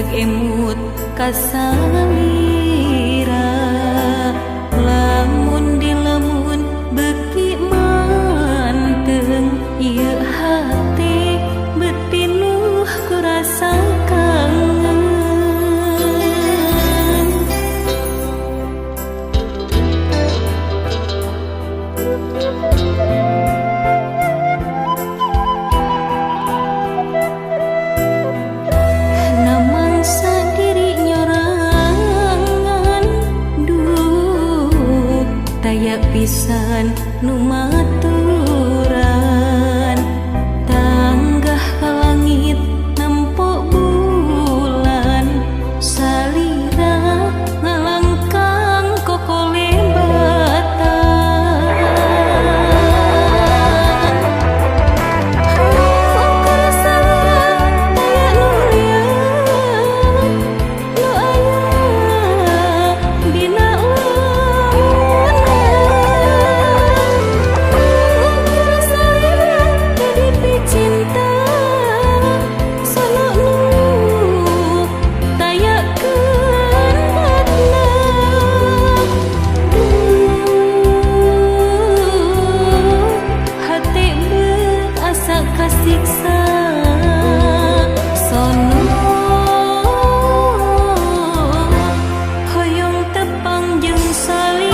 emut kasalira lamun dilemun beki manteng ieu hati betinuh kurasa kangen namang sadiri nyorangan duh taya pisan nu maturan tanggah ka langit nempo bulan salira ngalangkang kokole batan karasa taya nu liat nu aya dina cinta selalu tayakeun batna hati berasa kasiksa sono hoyong tepang jeung salira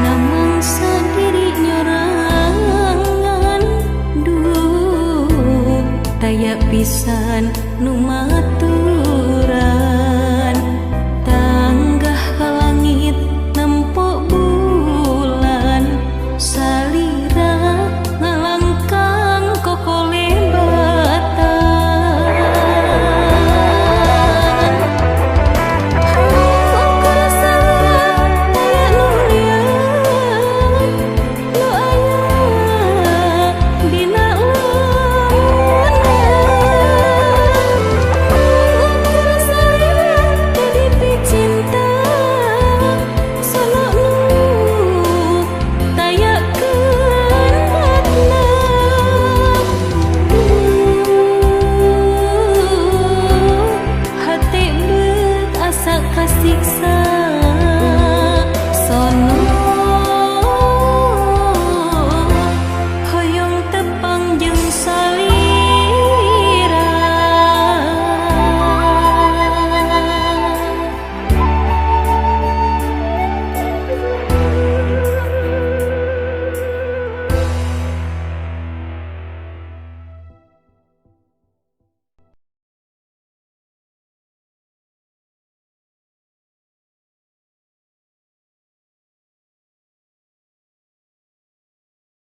namang sadiri nyorangan duh taya pisan nu mati